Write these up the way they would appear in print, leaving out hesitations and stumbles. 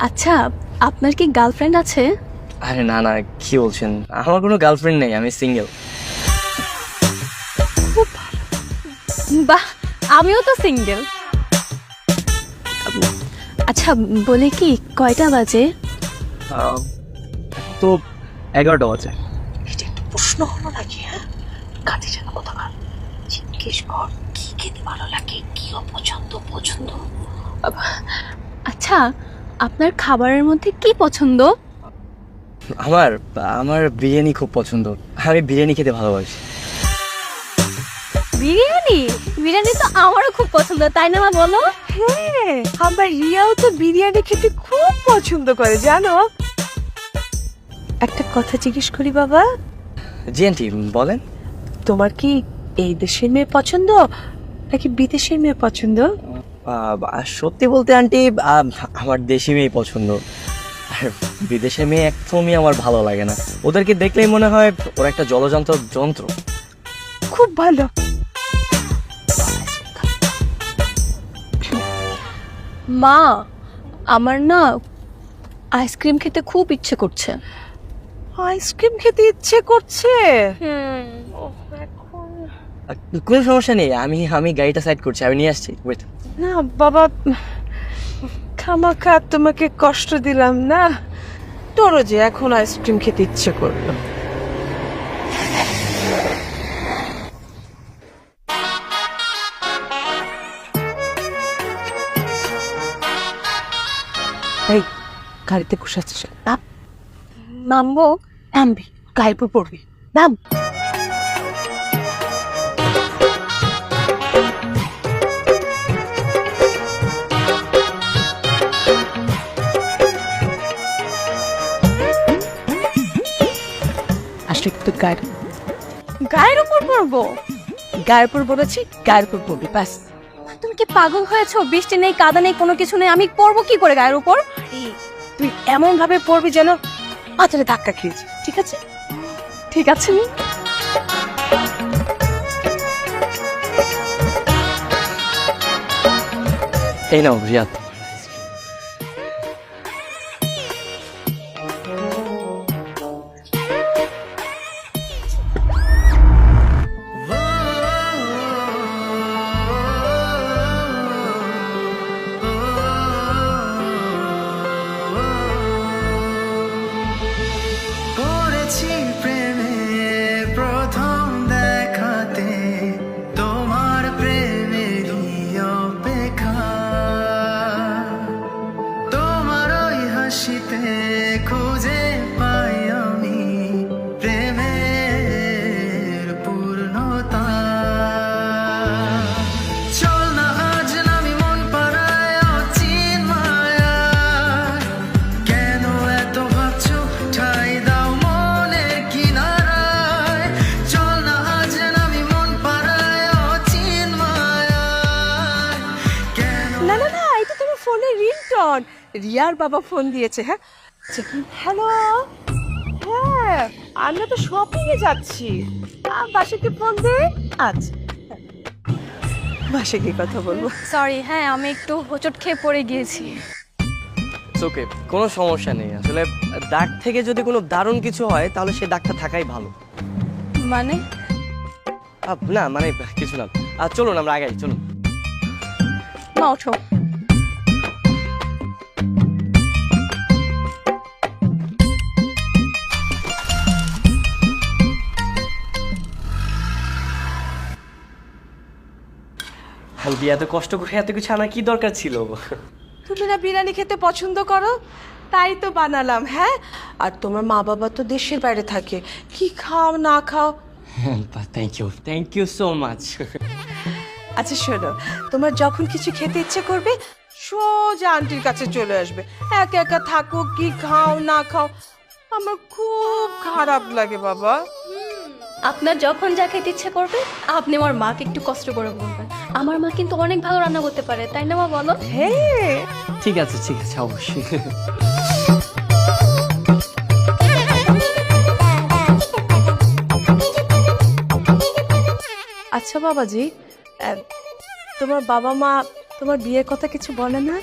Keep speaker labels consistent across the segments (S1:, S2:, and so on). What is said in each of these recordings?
S1: আচ্ছা, আপনার কি গার্লফ্রেন্ড আছে?
S2: আরে না না, কি বলছেন? আমার কোনো গার্লফ্রেন্ড নেই, আমি সিঙ্গেল।
S1: বাহ, আমিও তো সিঙ্গেল। আচ্ছা, বলে কি কয়টা বাজে?
S2: তো 11টা বাজে।
S3: এটা একটু প্রশ্ন হলো নাকি? হ্যাঁ, কাজে যেন কোথাকার জিজ্ঞেস কর কি খেতে ভালো লাগে, কি অপছন্দ পছন্দ।
S1: আচ্ছা, আপনার খাবারের মধ্যে কি পছন্দ?
S2: আমার আমার বিরিয়ানি খুব পছন্দ। আমি বিরিয়ানি খেতে ভালোবাসি।
S1: বিরিয়ানি? বিরিয়ানি তো আমারও খুব পছন্দ, তাই না মা বলো?
S3: হ্যাঁ, আমার রিয়াও তো বিরিয়ানি খেতে খুব পছন্দ করে জানো। একটা কথা জিজ্ঞেস করি বাবা,
S2: জি আন্টি, বলেন।
S3: তোমার কি এই দেশের মেয়ে পছন্দ নাকি বিদেশের মেয়ে পছন্দ?
S2: সত্যি বলতে আন্টি, আমার দেশি মেয়ে পছন্দ। আর বিদেশের মেয়ে একদমই আমার ভালো লাগে না। ওদেরকে দেখলেই মনে হয় ওরা একটা জলযন্ত্র যন্ত্র।
S3: খুব ভালো।
S1: মা, আমার না আইসক্রিম খেতে খুব ইচ্ছে করছে।
S3: আইসক্রিম খেতে ইচ্ছে করছে?
S2: কোনো সমস্যা নেই, আমি আমি গাড়িটা সাইড করছি, আমি নিয়ে আসছি। ওয়েট।
S3: না বাবা, খামাখা তোমাকে কষ্ট দিলাম না। তোরও যে এখন আইসক্রিম খেতে ইচ্ছে করলো। এই গাড়িতে বসাচ্ছিস না?
S1: নামবো?
S3: নামবি, গায়ের উপর পড়বি, নাম। আসলে কিন্তু
S1: গায়ের উপর পড়বো?
S3: গায়ের উপর বলেছি, গায়ের উপর পড়বি ব্যাস।
S1: তুমি কি পাগল হয়েছো? বৃষ্টি নেই, কাদা নেই, কোনো কিছু নেই, আমি পড়বো কি করে গায়ের উপর?
S3: তুই এমন ভাবে পড়বি যেন পাথরে ধাক্কা খেয়েছি, ঠিক আছে?
S1: ঠিক আছে।
S2: এই নাও রিয়াদ।
S4: পড়েছি প্রেমে প্রথম দেখাতে, তোমার প্রেমেরই অপেক্ষা, তোমার ওই হাসিতে খুঁজে পাই আমি প্রেমের পূর্ণতা। চল না আজ নামি মন পাড়ায় অচিন মায়ায়, কেন এত ভাবছো ঠাই দাও মনের কিনারায়। চল না আজ নামি মন পাড়ায় অচিন মায়ায়, কেন।
S3: না না না, এটা তোমার ফোনের রিংটোন। রিয়ার বাবা ফোন দিয়েছে। হ্যাঁ, হ্যালো। হ্যাঁ, আমরা তো শপিং এ যাচ্ছি। বাসাকে ফোন দে। আচ্ছা, বাসে গিয়ে কথা বলবো।
S1: সরি, হ্যাঁ আমি একটু হোঁচট খেয়ে পড়ে গিয়েছি।
S2: ওকে, কোনো সমস্যা নেই। আসলে দাগ থেকে যদি কোনো দারুণ কিছু হয় তাহলে সে দাগটা থাকাই ভালো।
S1: মানে?
S2: না মানে কিছু না। চলুন আমরা আগাই, চলুন।
S1: মা ওঠো।
S2: আন্টি, এত কষ্ট করে এত কিছু আনার কি দরকার ছিল?
S3: তুমি না বিরিয়ানি খেতে পছন্দ করো, তাই তো বানালাম। হ্যাঁ, আর তোমার মা বাবা তো দেশের বাইরে থাকে, কি খাও না খাও।
S2: Thank you so much.
S3: আচ্ছা শোনো, তোমার যখন কিছু খেতে ইচ্ছে করবে সোজা আন্টির কাছে চলে আসবে। একা একা থাকো, কি খাও না খাও, আমার খুব খারাপ লাগে বাবা।
S1: আপনার যখন যা খেতে ইচ্ছে করবে আপনি আমার মাকে একটু কষ্ট করে বলবেন। আমার মা কিন্তু অনেক ভালো রান্না করতে পারে, তাই না মা বলো?
S3: হ্যাঁ,
S2: ঠিক আছে অবশ্যই।
S3: আচ্ছা বাবাজি, তোমার বাবা মা তোমার বিয়ের কথা কিছু বলে না?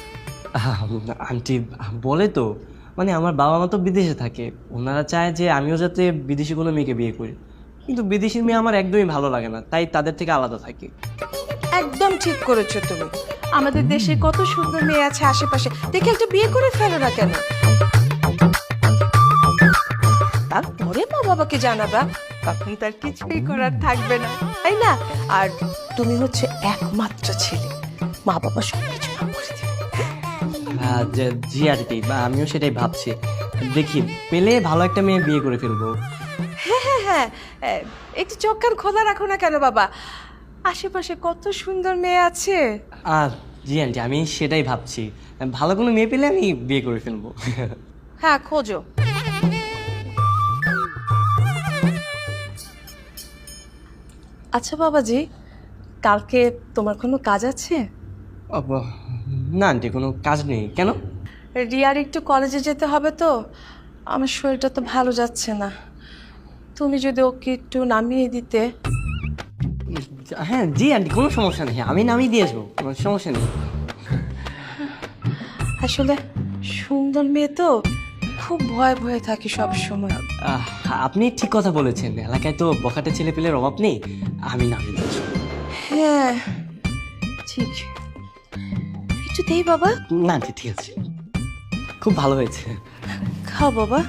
S2: আন্টি বলে তো, মানে আমার বাবা মা তো বিদেশে থাকে, ওনারা চায় যে আমিও যাতে বিদেশি কোনো মেয়েকে বিয়ে করি, কিন্তু বিদেশি মেয়ে আমার একদমই ভালো লাগে না, তাই তাদের থেকে আলাদা থাকি।
S3: একদম ঠিক করেছো তুমি। আমাদের দেশে কত সুন্দর মেয়ে আছে আশেপাশে, দেখে একটা বিয়ে করে ফেলো না কেন? তারপরে মা বাবাকে জানাবা, তখন তার কিছুই করার থাকবে না, তাই না? আর তুমি হচ্ছে একমাত্র ছেলে, মা বাবা সবকিছু না করে দেবে।
S2: জি আন্টি, আমিও সেটাই ভাবছি, দেখি পেলে ভালো একটা মেয়ে বিয়ে করে ফেলবো।
S3: হ্যাঁ হ্যাঁ হ্যাঁ, একটু চোখ কান খোলা রাখো না কেন বাবা, আশেপাশে কত সুন্দর মেয়ে আছে।
S2: জি আন্টি, আমি সেটাই ভাবছি, ভালো কোনো মেয়ে পেলে আমি বিয়ে করে ফেলবো।
S3: হ্যাঁ খোঁজো। আচ্ছা বাবাজি, কালকে তোমার কোনো কাজ আছে?
S2: না আন্টি, কোনো কাজ নেই। কেন?
S3: রিয়ার একটু কলেজে যেতে হবে তো, আমার শরীরটা তো ভালো যাচ্ছে না, তুমি যদি ওকে একটু নামিয়ে দিতে।
S2: হ্যাঁ জি আন্টি, কোনো সমস্যা নেই, আমি নামিয়ে দিয়ে আসবো, কোনো সমস্যা নেই।
S3: আসলে সুন্দর মেয়ে তো, খুব ভয়ে ভয়ে থাকি সব সময়।
S2: আপনি ঠিক কথা বলেছেন, এলাকায় তো বখাটে ছেলে পেলের অভাব নেই, আমি নামিয়ে দিয়ে আসবো।
S3: হ্যাঁ ঠিক, একটু দেই বাবা।
S2: না আন্টি ঠিক আছে, খুব ভালো হয়েছে।
S3: খাও বাবা।